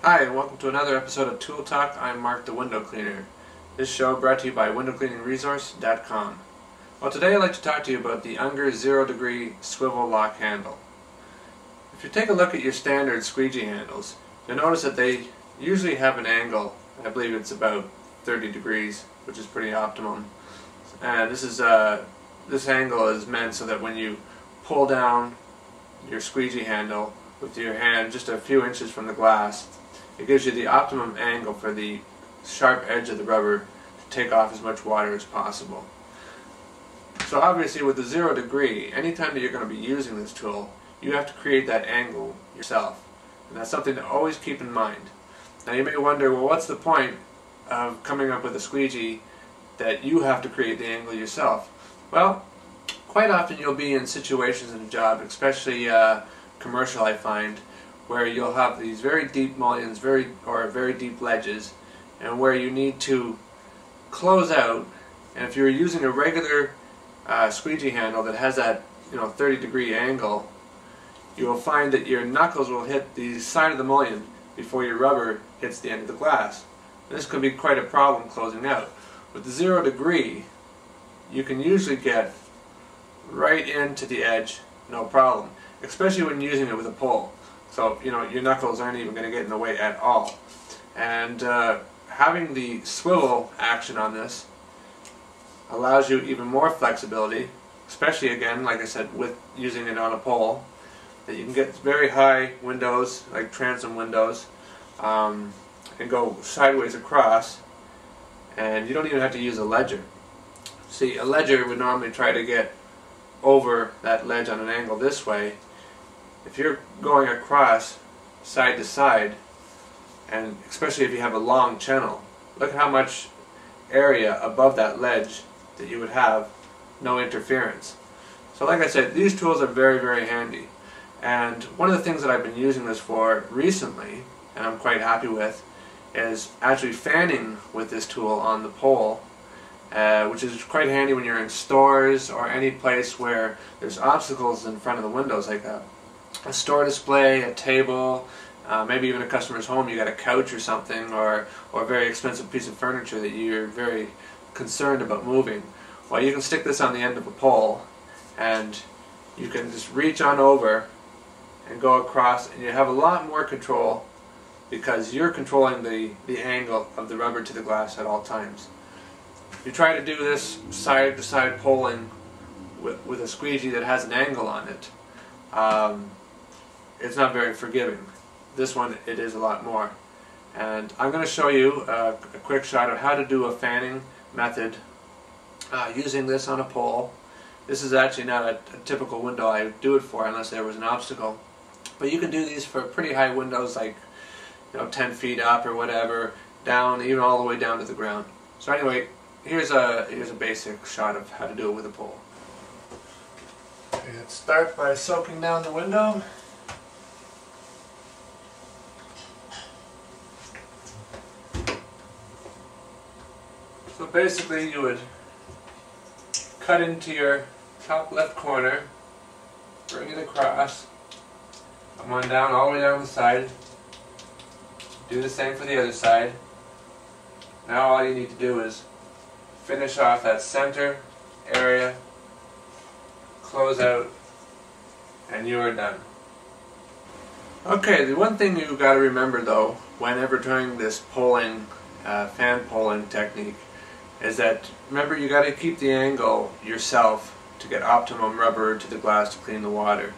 Hi, and welcome to another episode of Tool Talk. I'm Mark the Window Cleaner. This show brought to you by WindowCleaningResource.com. Well, today I'd like to talk to you about the Unger 0-degree swivel lock handle. If you take a look at your standard squeegee handles, you'll notice that they usually have an angle. I believe it's about 30 degrees, which is pretty optimum. And this angle is meant so that when you pull down your squeegee handle with your hand just a few inches from the glass, it gives you the optimum angle for the sharp edge of the rubber to take off as much water as possible. So obviously with the 0 degree, anytime that you're going to be using this tool, you have to create that angle yourself. And that's something to always keep in mind. Now you may wonder, well, what's the point of coming up with a squeegee that you have to create the angle yourself? Well, quite often you'll be in situations in a job, especially commercial, I find, where you'll have these very deep mullions, very deep ledges, and where you need to close out. And if you're using a regular squeegee handle that has that 30-degree angle, you will find that your knuckles will hit the side of the mullion before your rubber hits the end of the glass. And this could be quite a problem closing out. With the 0 degree, you can usually get right into the edge, no problem, especially when using it with a pole. So, your knuckles aren't even going to get in the way at all. And having the swivel action on this allows you even more flexibility, especially, again, like I said, with using it on a pole, that you can get very high windows, like transom windows, and go sideways across, and you don't even have to use a ledger. See, a ledger would normally try to get over that ledge on an angle this way. If you're going across side to side, and especially if you have a long channel, look at how much area above that ledge that you would have, no interference. So like I said, these tools are very, very handy. And one of the things that I've been using this for recently, and I'm quite happy with, is actually fanning with this tool on the pole, which is quite handy when you're in stores or any place where there's obstacles in front of the windows, like a store display, a table, maybe even a customer's home. You got a couch or something, or a very expensive piece of furniture that you're very concerned about moving. Well, you can stick this on the end of a pole, and you can just reach on over and go across, and you have a lot more control because you're controlling the angle of the rubber to the glass at all times. If you try to do this side-to-side poling with a squeegee that has an angle on it, it's not very forgiving. This one, it is a lot more. And I'm going to show you a quick shot of how to do a fanning method using this on a pole. This is actually not a typical window I would do it for unless there was an obstacle. But you can do these for pretty high windows, like 10 feet up or whatever, down, even all the way down to the ground. So anyway, here's a basic shot of how to do it with a pole. And start by soaking down the window. So basically you would cut into your top left corner, bring it across, come on down all the way down the side, do the same for the other side. Now all you need to do is finish off that center area, close out, and you are done. Okay, the one thing you've got to remember though, whenever doing this poling, fan poling technique, is that, remember, you got to keep the angle yourself to get optimum rubber to the glass to clean the water.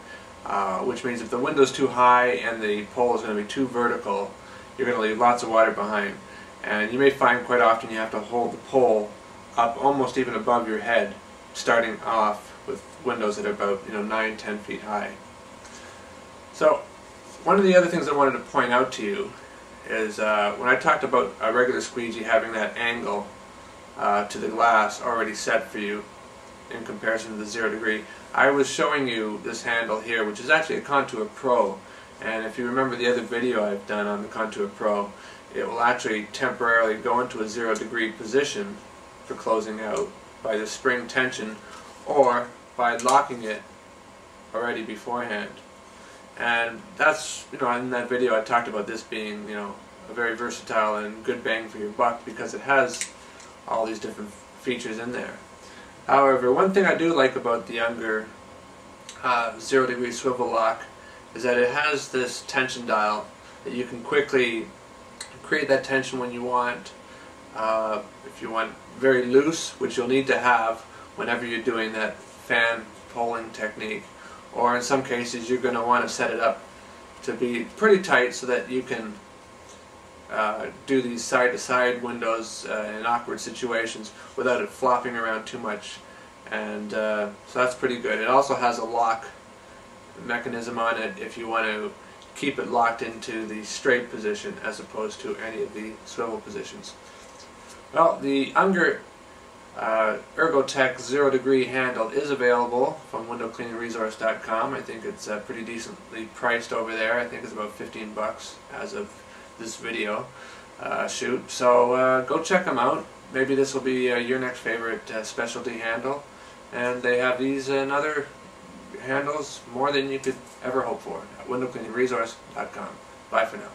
Which means if the window's too high and the pole is going to be too vertical, you're going to leave lots of water behind. And you may find quite often you have to hold the pole up almost even above your head, starting off with windows that are about 9-10 feet high. So one of the other things I wanted to point out to you is when I talked about a regular squeegee having that angle to the glass already set for you in comparison to the 0 degree, I was showing you this handle here, which is actually a Contour Pro. And if you remember the other video I've done on the Contour Pro, it will actually temporarily go into a 0 degree position for closing out by the spring tension or by locking it already beforehand. And that's, in that video I talked about this being, a very versatile and good bang for your buck because it has all these different features in there. However, one thing I do like about the Unger 0 degree swivel lock is that it has this tension dial that you can quickly create that tension when you want. If you want very loose, which you'll need to have whenever you're doing that fan poling technique, or in some cases you're going to want to set it up to be pretty tight so that you can do these side-to-side windows in awkward situations without it flopping around too much, and so that's pretty good. It also has a lock mechanism on it if you want to keep it locked into the straight position as opposed to any of the swivel positions. Well, the Unger ErgoTec 0 degree handle is available from windowcleaningresource.com. I think it's pretty decently priced over there. I think it's about 15 bucks as of this video shoot. So go check them out. Maybe this will be your next favorite specialty handle. And they have these and other handles more than you could ever hope for at windowcleaningresource.com. Bye for now.